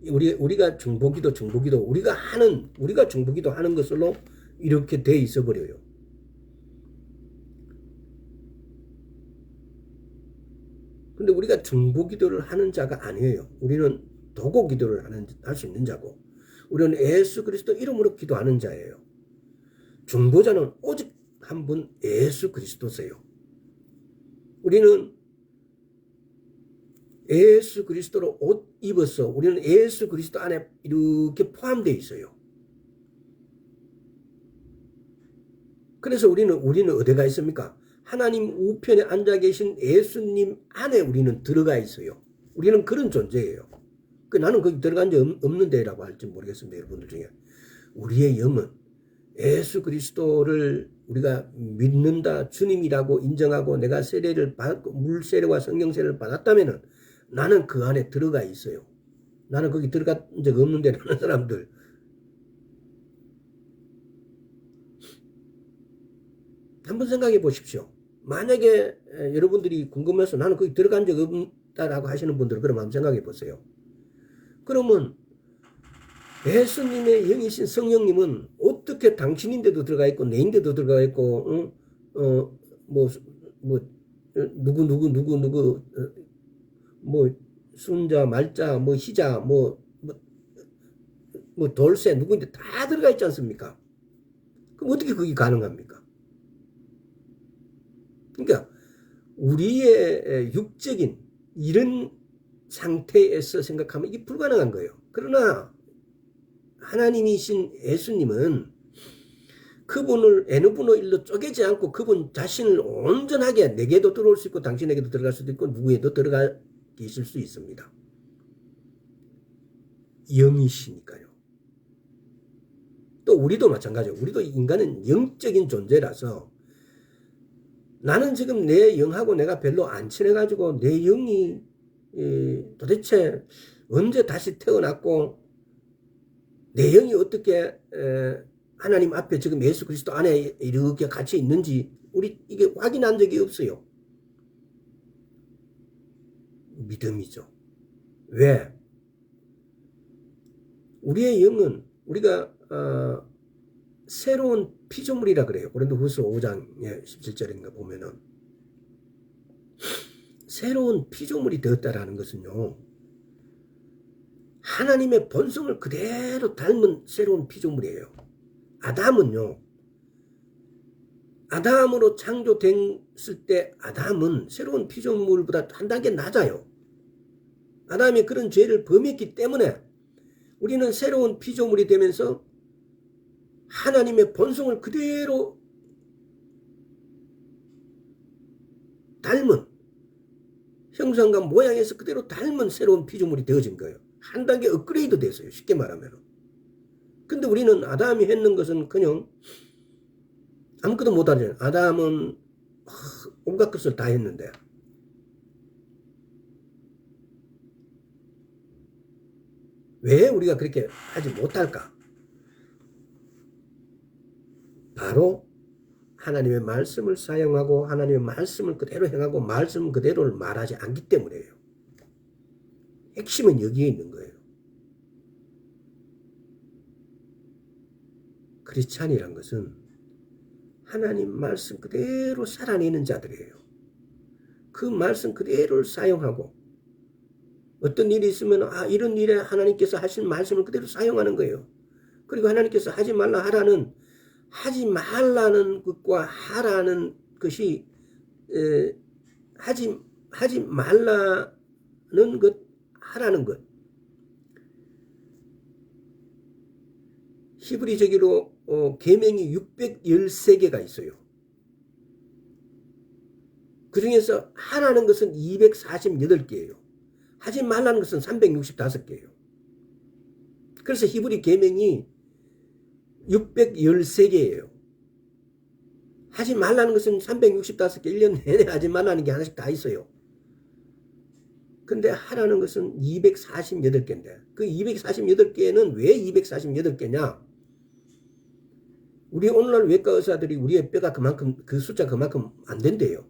우리가 중보기도 우리가 중보기도 하는 것으로 이렇게 돼 있어 버려요. 근데 우리가 중보기도를 하는 자가 아니에요. 우리는 도구기도를 할 수 있는 자고, 우리는 예수 그리스도 이름으로 기도하는 자예요. 중보자는 오직 한 분 예수 그리스도세요. 우리는 예수 그리스도로 옷 입어서 우리는 예수 그리스도 안에 이렇게 포함되어 있어요. 그래서 우리는 어디가 있습니까? 하나님 우편에 앉아 계신 예수님 안에 우리는 들어가 있어요. 우리는 그런 존재예요. 나는 거기 들어간 적 없는데라고 할지 모르겠습니다. 여러분들 중에. 우리의 영은 예수 그리스도를 우리가 믿는다, 주님이라고 인정하고 내가 세례를 받고 물 세례와 성령 세례를 받았다면은 나는 그 안에 들어가 있어요. 나는 거기 들어간 적 없는데 라는 사람들. 한번 생각해 보십시오. 만약에 여러분들이 궁금해서 나는 거기 들어간 적 없다라고 하시는 분들은 그럼 한번 생각해 보세요. 그러면 예수님의 영이신 성령님은 어떻게 당신인데도 들어가 있고 내인데도 들어가 있고 누구 순자 말자 희자 돌쇠 누구인데 다 들어가 있지 않습니까? 그럼 어떻게 그게 가능합니까? 그러니까 우리의 육적인 이런 상태에서 생각하면 이게 불가능한 거예요. 그러나 하나님이신 예수님은 그분을 N분의 1로 쪼개지 않고 그분 자신을 온전하게 내게도 들어올 수 있고 당신에게도 들어갈 수도 있고 누구에도 들어가 계실 수 있습니다. 영이시니까요. 또 우리도 마찬가지예요. 우리도 인간은 영적인 존재라서 나는 지금 내 영하고 내가 별로 안 친해가지고 내 영이 도대체 언제 다시 태어났고 내 영이 어떻게 하나님 앞에 지금 예수 그리스도 안에 이렇게 같이 있는지 우리 이게 확인한 적이 없어요. 믿음이죠. 왜? 우리의 영은 우리가 새로운 피조물이라 그래요. 고린도후서 5장 17절인가 보면은 새로운 피조물이 되었다라는 것은요. 하나님의 본성을 그대로 닮은 새로운 피조물이에요. 아담은요. 아담으로 창조됐을 때 아담은 새로운 피조물보다 한 단계 낮아요. 아담이 그런 죄를 범했기 때문에 우리는 새로운 피조물이 되면서 하나님의 본성을 그대로 닮은 형상과 모양에서 그대로 닮은 새로운 피조물이 되어진 거예요. 한 단계 업그레이드 됐어요. 쉽게 말하면. 근데 우리는 아담이 했는 것은 그냥 아무것도 못하잖아요. 아담은 온갖 것을 다 했는데 왜 우리가 그렇게 하지 못할까? 바로 하나님의 말씀을 사용하고 하나님의 말씀을 그대로 행하고 말씀 그대로를 말하지 않기 때문이에요. 핵심은 여기에 있는 거예요. 크리스찬이란 것은 하나님 말씀 그대로 살아내는 자들이에요. 그 말씀 그대로를 사용하고 어떤 일이 있으면 이런 일에 하나님께서 하신 말씀을 그대로 사용하는 거예요. 그리고 하나님께서 하지 말라 하라는 하지 말라는 것과 하라는 것이 하지 말라는 것 하라는 것 히브리적으로 계명이 613개가 있어요. 그 중에서 하라는 것은 248개예요. 하지 말라는 것은 365개예요. 그래서 히브리 계명이 613개예요. 하지 말라는 것은 365개 1년 내내 하지 말라는 게 하나씩 다 있어요. 근데 하라는 것은 248개인데 그 248개는 왜 248개냐? 우리 오늘날 외과 의사들이 우리의 뼈가 그만큼 그 숫자 그만큼 안 된대요.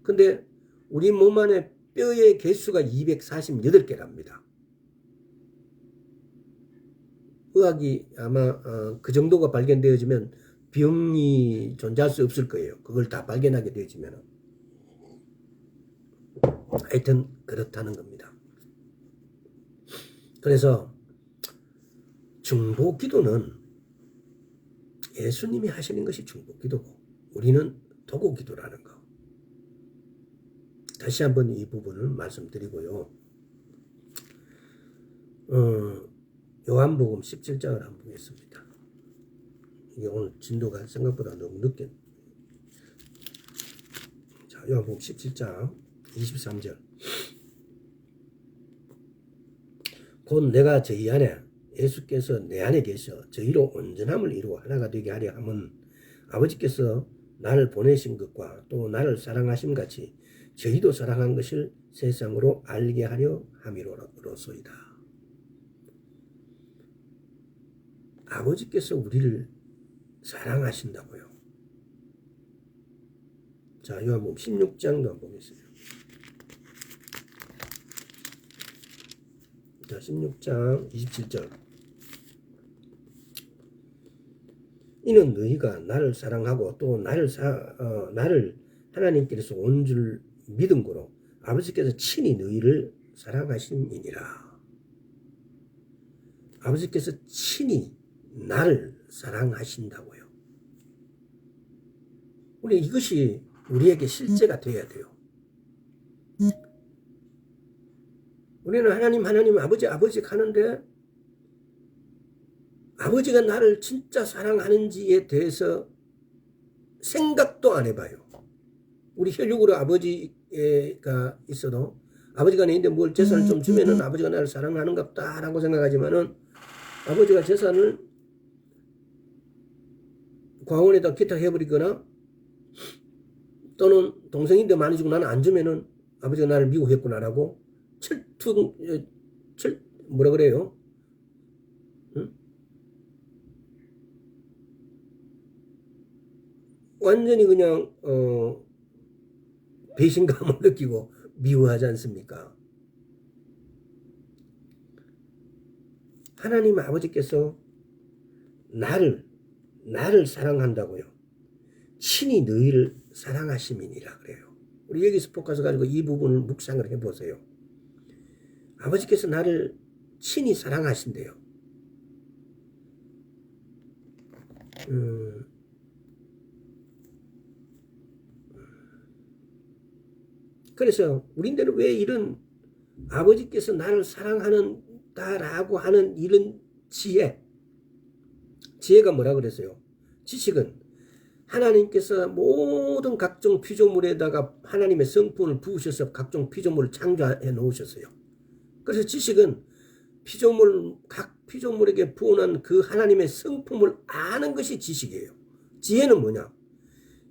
근데 우리 몸 안에 뼈의 개수가 248개랍니다. 의학이 아마 그 정도가 발견되어지면 병이 존재할 수 없을 거예요. 그걸 다 발견하게 되어지면. 하여튼 그렇다는 겁니다. 그래서 중보기도는 예수님이 하시는 것이 중보기도고 우리는 도고기도라는 거. 다시 한번 이 부분을 말씀드리고요. 요한복음 17장을 한번 보겠습니다. 이게 오늘 진도가 생각보다 너무 늦게. 자, 요한복음 17장 23절. 곧 내가 저희 안에 예수께서 내 안에 계셔 저희로 온전함을 이루어 하나가 되게 하려 함은 아버지께서 나를 보내신 것과 또 나를 사랑하심 같이 저희도 사랑한 것을 세상으로 알게 하려 함이로소이다. 아버지께서 우리를 사랑하신다고요. 자, 요한복음 16장도 한번 보겠습니다. 자, 16장 27절. 이는 너희가 나를 사랑하고 또 나를 하나님께서 온 줄 믿은 거로 아버지께서 친히 너희를 사랑하심이니라. 아버지께서 친히 나를 사랑하신다고요. 우리 이것이 우리에게 실제가 되어야 돼요. 우리는 하나님 아버지 하는데 아버지가 나를 진짜 사랑하는지에 대해서 생각도 안 해봐요. 우리 혈육으로 아버지가 있어도 아버지가 내인데 뭘 재산을 좀 주면은 아버지가 나를 사랑하는갑다라고 생각하지만은 아버지가 재산을 광원에다 기탁해버리거나 또는 동생인데 많이 주고 나는 안 주면은 아버지가 나를 미워했구나라고 뭐라 그래요? 응? 완전히 그냥 배신감을 느끼고 미워하지 않습니까? 하나님 아버지께서 나를 사랑한다고요. 친히 너희를 사랑하심이니라 그래요. 우리 여기서 포커스 가지고 이 부분을 묵상을 해보세요. 아버지께서 나를 친히 사랑하신대요. 그래서 우리들은 왜 이런 아버지께서 나를 사랑하는다라고 하는 이런 지혜가 뭐라 그랬어요? 지식은 하나님께서 모든 각종 피조물에다가 하나님의 성품을 부으셔서 각종 피조물을 창조해 놓으셨어요. 그래서 지식은 각 피조물에게 부어놓은 그 하나님의 성품을 아는 것이 지식이에요. 지혜는 뭐냐?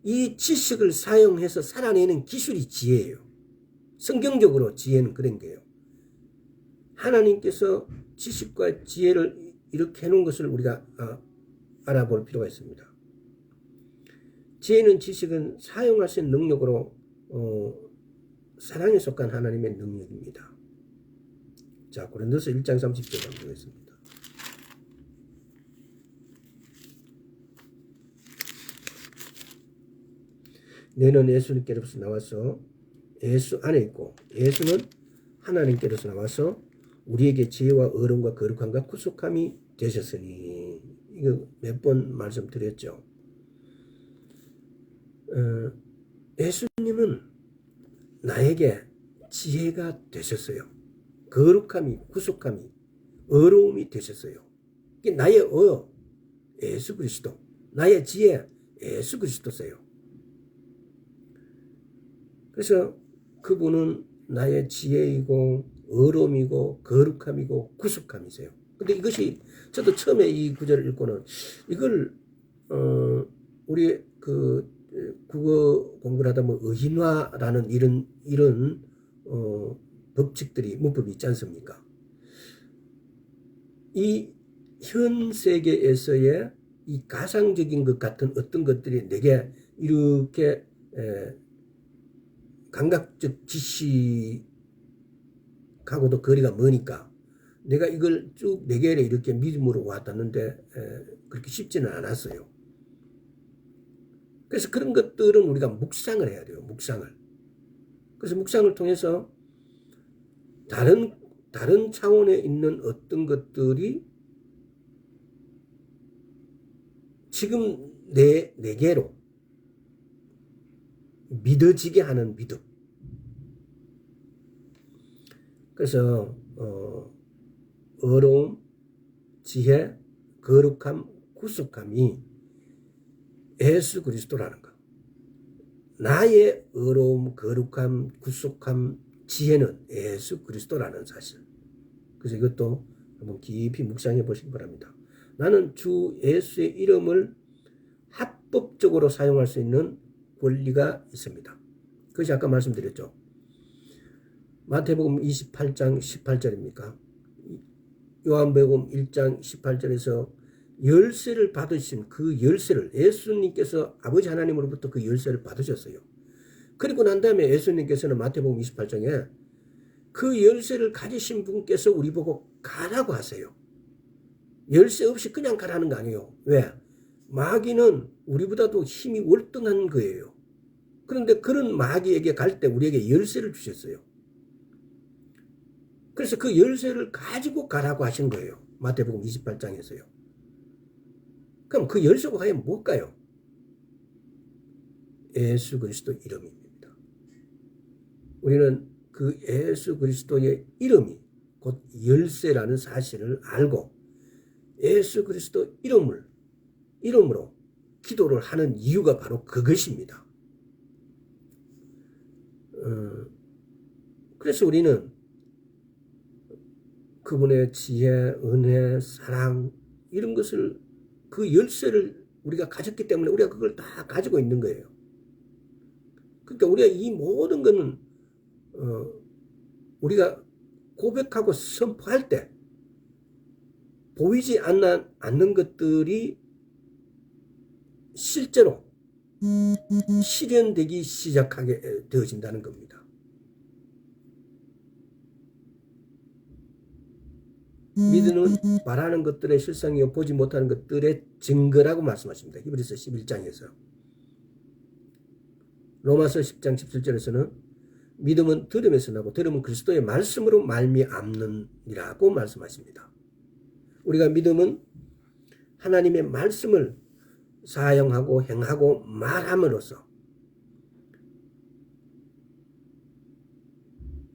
이 지식을 사용해서 살아내는 기술이 지혜예요. 성경적으로 지혜는 그런 거예요. 하나님께서 지식과 지혜를 이렇게 해놓은 것을 우리가 알아볼 필요가 있습니다. 지혜는 지식은 사용할 수 있는 능력으로 사랑에 속한 하나님의 능력입니다. 자, 고린도서 1장 30절 한번 보겠습니다. 너는 예수님께로서 나와서 예수 안에 있고 예수는 하나님께로서 나와서 우리에게 지혜와 의로움과 거룩함과 구속함이 되셨으니 이거 몇 번 말씀드렸죠. 예수님은 나에게 지혜가 되셨어요. 거룩함이 구속함이 의로움이 되셨어요. 이게 나의 예수 그리스도, 나의 지혜 예수 그리스도세요. 그래서 그분은 나의 지혜이고 의로움이고 거룩함이고 구속함이세요. 근데 이것이 저도 처음에 이 구절을 읽고는 이걸 우리 그 국어 공부를 하다 보면 의인화라는 이런 법칙들이 문법이 있지 않습니까? 이 현 세계에서의 이 가상적인 것 같은 어떤 것들이 내게 이렇게 감각적 지식하고도 거리가 머니까 내가 이걸 쭉 내 개를 이렇게 믿음으로 와닿는데 그렇게 쉽지는 않았어요. 그래서 그런 것들은 우리가 묵상을 해야 돼요. 묵상을. 그래서 묵상을 통해서 다른 차원에 있는 어떤 것들이 지금 내게로 믿어지게 하는 믿음. 그래서 의로움, 지혜, 거룩함, 구속함이 예수 그리스도라는 것. 나의 의로움, 거룩함, 구속함, 지혜는 예수 그리스도라는 사실. 그래서 이것도 한번 깊이 묵상해 보시기 바랍니다. 나는 주 예수의 이름을 합법적으로 사용할 수 있는 권리가 있습니다. 그것이 아까 말씀드렸죠. 마태복음 28장 18절입니까? 요한복음 1장 18절에서 열쇠를 받으신 그 열쇠를 예수님께서 아버지 하나님으로부터 그 열쇠를 받으셨어요. 그리고 난 다음에 예수님께서는 마태복음 28장에 그 열쇠를 가지신 분께서 우리 보고 가라고 하세요. 열쇠 없이 그냥 가라는 거 아니에요. 왜? 마귀는 우리보다도 힘이 월등한 거예요. 그런데 그런 마귀에게 갈 때 우리에게 열쇠를 주셨어요. 그래서 그 열쇠를 가지고 가라고 하신 거예요. 마태복음 28장에서요. 그럼 그 열쇠가 과연 뭘까요? 예수 그리스도 이름입니다. 우리는 그 예수 그리스도의 이름이 곧 열쇠라는 사실을 알고 예수 그리스도 이름으로 기도를 하는 이유가 바로 그것입니다. 그래서 우리는 그분의 지혜, 은혜, 사랑 이런 것을 그 열쇠를 우리가 가졌기 때문에 우리가 그걸 다 가지고 있는 거예요. 그러니까 우리가 이 모든 것은 우리가 고백하고 선포할 때 보이지 않는 것들이 실제로 실현되기 시작하게 되어진다는 겁니다. 믿음은 바라는 것들의 실상이요 보지 못하는 것들의 증거라고 말씀하십니다. 히브리서 11장에서. 로마서 10장 17절에서는 믿음은 들음에서 나고 들음은 그리스도의 말씀으로 말미암느니라고 말씀하십니다. 우리가 믿음은 하나님의 말씀을 사용하고 행하고 말함으로써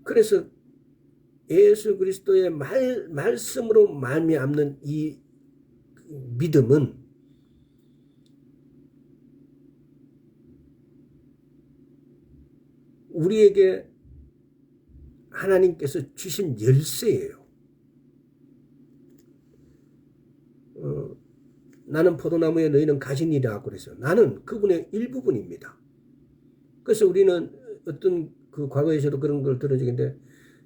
그래서 예수 그리스도의 말씀으로 말미암는 이 믿음은 우리에게 하나님께서 주신 열쇠예요. 나는 포도나무에 너희는 가시니라 그래서 나는 그분의 일부분입니다. 그래서 우리는 어떤 그 과거에서도 그런 걸 들은 적이 있는데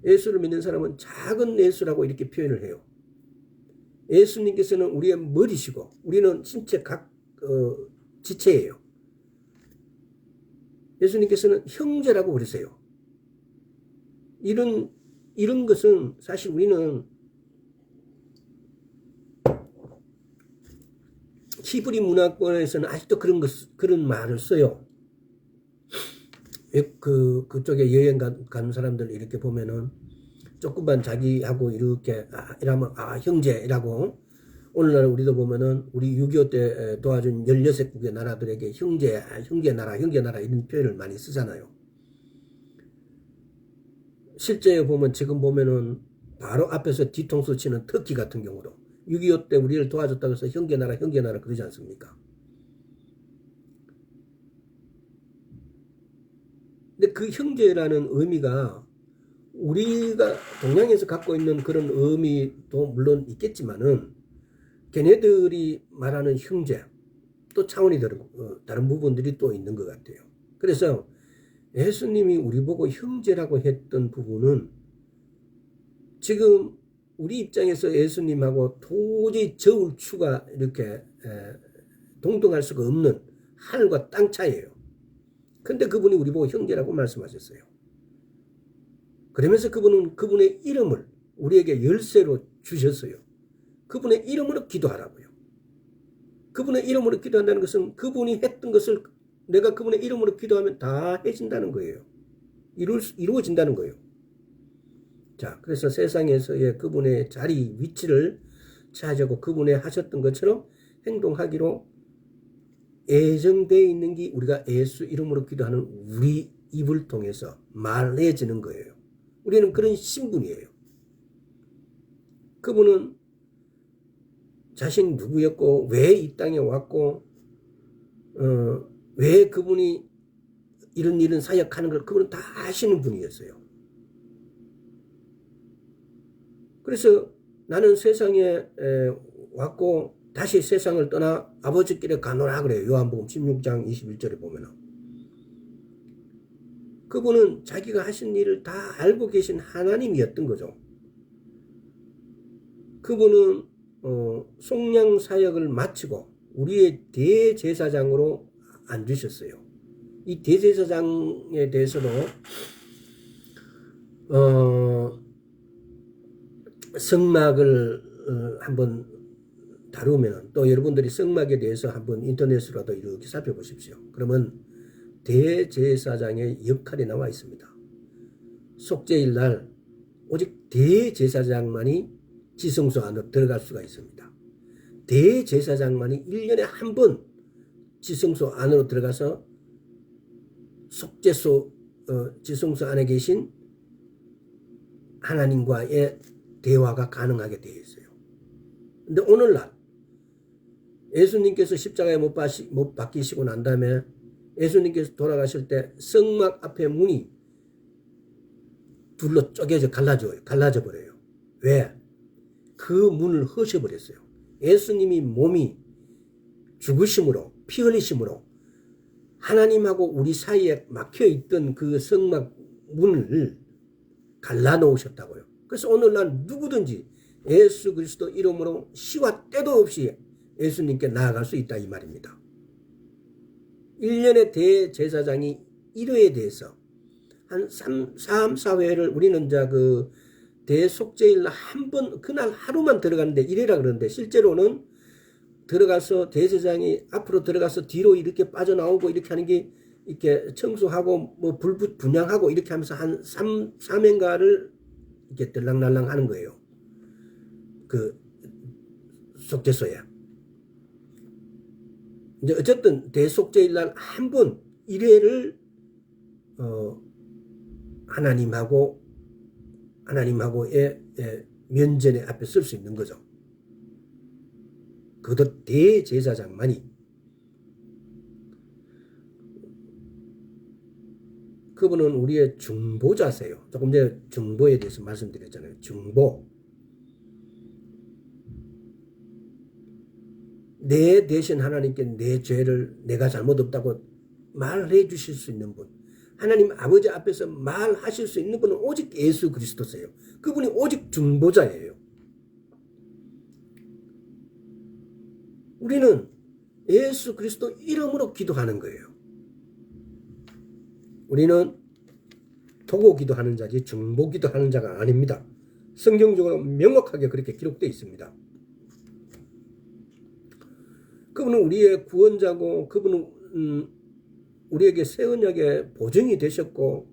예수를 믿는 사람은 작은 예수라고 이렇게 표현을 해요. 예수님께서는 우리의 머리시고 우리는 신체 각 지체예요. 예수님께서는 형제라고 그러세요. 이런 것은 사실 우리는 히브리 문화권에서는 아직도 그런 말을 써요. 그쪽에 여행 간 사람들 이렇게 보면은 조금만 자기하고 이렇게 이러면 형제라고 오늘날 우리도 보면은 우리 6.25 때 도와준 16국의 나라들에게 형제 나라 이런 표현을 많이 쓰잖아요. 실제 보면 지금 보면은 바로 앞에서 뒤통수 치는 터키 같은 경우도 6.25 때 우리를 도와줬다고 해서 형제 나라 그러지 않습니까? 근데 그 형제라는 의미가 우리가 동양에서 갖고 있는 그런 의미도 물론 있겠지만은 걔네들이 말하는 형제 또 차원이 다른 부분들이 또 있는 것 같아요. 그래서 예수님이 우리 보고 형제라고 했던 부분은 지금 우리 입장에서 예수님하고 도저히 저울 추가 이렇게 동등할 수가 없는 하늘과 땅 차이예요. 근데 그분이 우리 보고 형제라고 말씀하셨어요. 그러면서 그분은 그분의 이름을 우리에게 열쇠로 주셨어요. 그분의 이름으로 기도하라고요. 그분의 이름으로 기도한다는 것은 그분이 했던 것을 내가 그분의 이름으로 기도하면 다 해진다는 거예요. 이루어진다는 거예요. 자, 그래서 세상에서의 그분의 자리, 위치를 찾아고 그분의 하셨던 것처럼 행동하기로 예정되어 있는 게 우리가 예수 이름으로 기도하는 우리 입을 통해서 말해지는 거예요. 우리는 그런 신분이에요. 그분은 자신이 누구였고 왜 이 땅에 왔고 왜 그분이 이런 사역하는 걸 그분은 다 아시는 분이었어요. 그래서 나는 세상에 왔고 다시 세상을 떠나 아버지께로 가노라 그래요. 요한복음 16장 21절에 보면은. 그분은 자기가 하신 일을 다 알고 계신 하나님이었던 거죠. 그분은 속량 사역을 마치고 우리의 대제사장으로 앉으셨어요. 이 대제사장에 대해서도 성막을 한번 다루면 또 여러분들이 성막에 대해서 한번 인터넷으로도 이렇게 살펴보십시오. 그러면 대제사장의 역할이 나와 있습니다. 속죄일 날 오직 대제사장만이 지성소 안으로 들어갈 수가 있습니다. 대제사장만이 1년에 한 번 지성소 안으로 들어가서 속죄소 지성소 안에 계신 하나님과의 대화가 가능하게 되어 있어요. 근데 오늘날 예수님께서 십자가에 못 박히시고 난 다음에 예수님께서 돌아가실 때 성막 앞에 문이 둘로 쪼개져 갈라져 버려요. 왜? 그 문을 허셔버렸어요. 예수님이 몸이 죽으심으로 피 흘리심으로 하나님하고 우리 사이에 막혀있던 그 성막 문을 갈라놓으셨다고요. 그래서 오늘날 누구든지 예수 그리스도 이름으로 시와 때도 없이 예수님께 나아갈 수 있다 이 말입니다. 1년의 대제사장이 1회에 대해서 한 3, 4회를 우리는 그 대속죄일 한 번 그날 하루만 들어가는데 1회라 그러는데 실제로는 들어가서 대제사장이 앞으로 들어가서 뒤로 이렇게 빠져나오고 이렇게 하는 게 이렇게 청소하고 뭐 분양하고 이렇게 하면서 한 3회인가를 이렇게 들락날락 하는 거예요. 그 속죄소에. 이제 어쨌든 대속죄일 날 한 번 1회를 하나님하고의 면전에 앞에 쓸 수 있는 거죠. 그것도 대제사장만이. 그분은 우리의 중보자세요. 조금 전에 중보에 대해서 말씀드렸잖아요. 중보. 내 대신 하나님께 내 죄를 내가 잘못 없다고 말해 주실 수 있는 분. 하나님 아버지 앞에서 말하실 수 있는 분은 오직 예수 그리스도세요. 그분이 오직 중보자예요. 우리는 예수 그리스도 이름으로 기도하는 거예요. 우리는 도고 기도하는 자지 중보 기도하는 자가 아닙니다. 성경적으로 명확하게 그렇게 기록되어 있습니다. 그분은 우리의 구원자고 그분은 우리에게 새 언약의 보증이 되셨고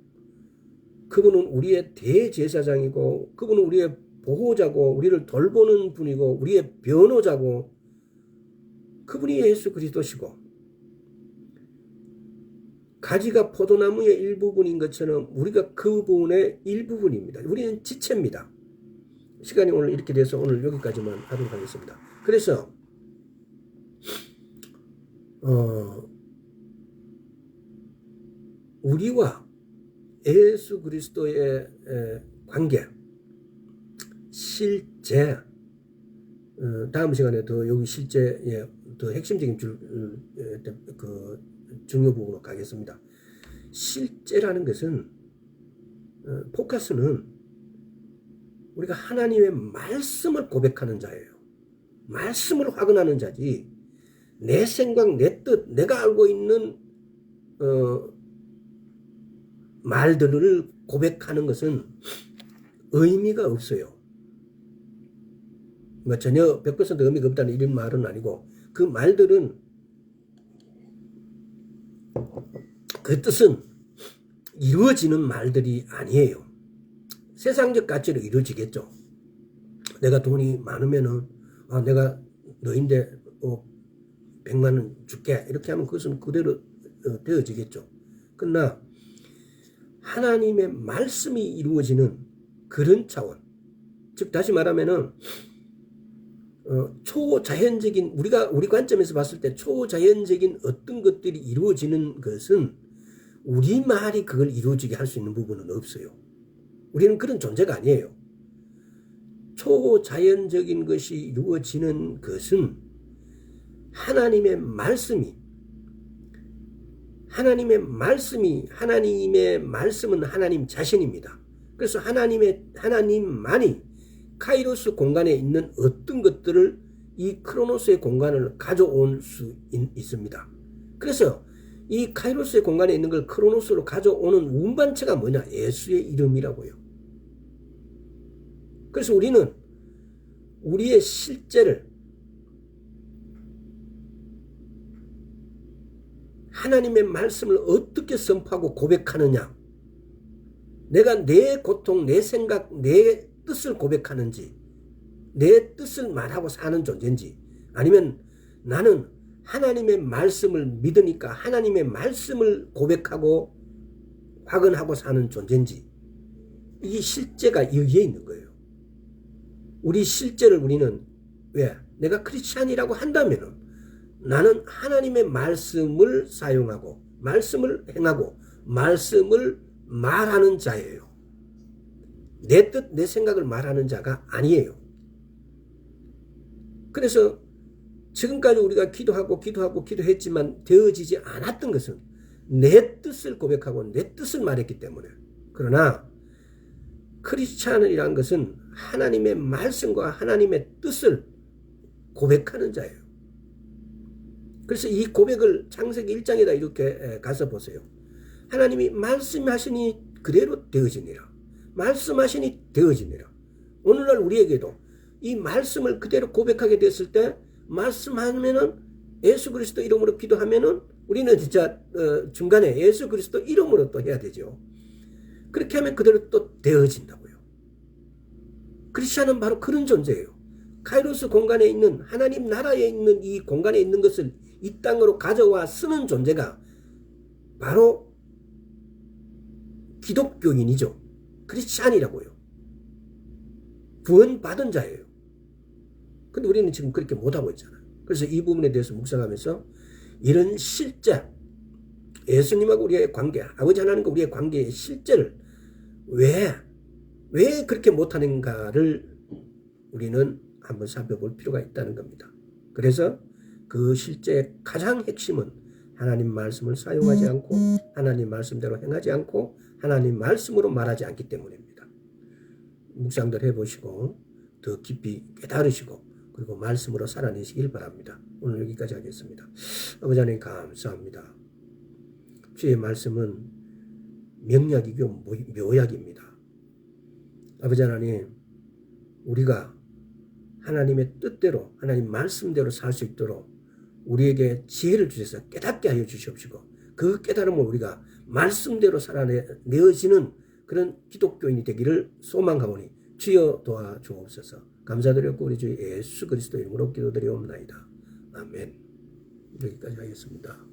그분은 우리의 대제사장이고 그분은 우리의 보호자고 우리를 돌보는 분이고 우리의 변호자고 그분이 예수 그리스도시고 가지가 포도나무의 일부분인 것처럼 우리가 그분의 일부분입니다. 우리는 지체입니다. 시간이 오늘 이렇게 돼서 오늘 여기까지만 하도록 하겠습니다. 그래서 우리와 예수 그리스도의 관계, 실제, 다음 시간에 더 여기 실제의 더 핵심적인 중요 부분으로 가겠습니다. 실제라는 것은 포커스는 우리가 하나님의 말씀을 고백하는 자예요. 말씀을 확언하는 자지 내 생각, 내 뜻, 내가 알고 있는 말들을 고백하는 것은 의미가 없어요. 뭐 전혀 100% 의미가 없다는 이런 말은 아니고 그 말들은 그 뜻은 이루어지는 말들이 아니에요. 세상적 가치로 이루어지겠죠. 내가 돈이 많으면은 내가 너인데 100만 원 줄게 이렇게 하면 그것은 그대로 되어지겠죠. 그러나 하나님의 말씀이 이루어지는 그런 차원, 즉 다시 말하면은 초자연적인 우리 관점에서 봤을 때 초자연적인 어떤 것들이 이루어지는 것은 우리 말이 그걸 이루어지게 할 수 있는 부분은 없어요. 우리는 그런 존재가 아니에요. 초자연적인 것이 이루어지는 것은 하나님의 말씀은 하나님 자신입니다. 그래서 하나님만이 카이로스 공간에 있는 어떤 것들을 이 크로노스의 공간을 가져올 수 있습니다. 그래서 이 카이로스의 공간에 있는 걸 크로노스로 가져오는 운반체가 뭐냐? 예수의 이름이라고요. 그래서 우리는 우리의 실제를 하나님의 말씀을 어떻게 선포하고 고백하느냐, 내가 내 고통, 내 생각, 내 뜻을 고백하는지, 내 뜻을 말하고 사는 존재인지, 아니면 나는 하나님의 말씀을 믿으니까 하나님의 말씀을 고백하고 확언하고 사는 존재인지, 이 실제가 여기에 있는 거예요. 우리 실제를 우리는 왜? 내가 크리스찬이라고 한다면 나는 하나님의 말씀을 사용하고 말씀을 행하고 말씀을 말하는 자예요. 내 뜻, 내 생각을 말하는 자가 아니에요. 그래서 지금까지 우리가 기도했지만 되어지지 않았던 것은 내 뜻을 고백하고 내 뜻을 말했기 때문에. 그러나 크리스찬이라는 것은 하나님의 말씀과 하나님의 뜻을 고백하는 자예요. 그래서 이 고백을 창세기 1장에다 이렇게 가서 보세요. 하나님이 말씀하시니 그대로 되어지니라. 말씀하시니 되어지니라. 오늘날 우리에게도 이 말씀을 그대로 고백하게 됐을 때 말씀하면은 예수 그리스도 이름으로 기도하면은 우리는 진짜 중간에 예수 그리스도 이름으로 또 해야 되죠. 그렇게 하면 그대로 또 되어진다고요. 크리스찬은 바로 그런 존재예요. 카이로스 공간에 있는 하나님 나라에 있는 이 공간에 있는 것을 이 땅으로 가져와 쓰는 존재가 바로 기독교인이죠. 크리스찬이라고요. 구원받은 자예요. 근데 우리는 지금 그렇게 못하고 있잖아요. 그래서 이 부분에 대해서 묵상하면서 이런 실제, 예수님하고 우리의 관계, 아버지 하나님과 우리의 관계의 실제를 왜 그렇게 못하는가를 우리는 한번 살펴볼 필요가 있다는 겁니다. 그래서 그 실제의 가장 핵심은 하나님 말씀을 사용하지 않고 하나님 말씀대로 행하지 않고 하나님 말씀으로 말하지 않기 때문입니다. 묵상들 해보시고 더 깊이 깨달으시고 그리고 말씀으로 살아내시길 바랍니다. 오늘 여기까지 하겠습니다. 아버지 하나님 감사합니다. 주의 말씀은 명약이고 묘약입니다. 아버지 하나님, 우리가 하나님의 뜻대로 하나님 말씀대로 살 수 있도록 우리에게 지혜를 주셔서 깨닫게 하여 주시옵시고 그 깨달음을 우리가 말씀대로 살아내어지는 그런 기독교인이 되기를 소망하오니 주여 도와주옵소서. 감사드렸고 우리 주 예수 그리스도 이름으로 기도드리옵나이다. 아멘. 여기까지 하겠습니다.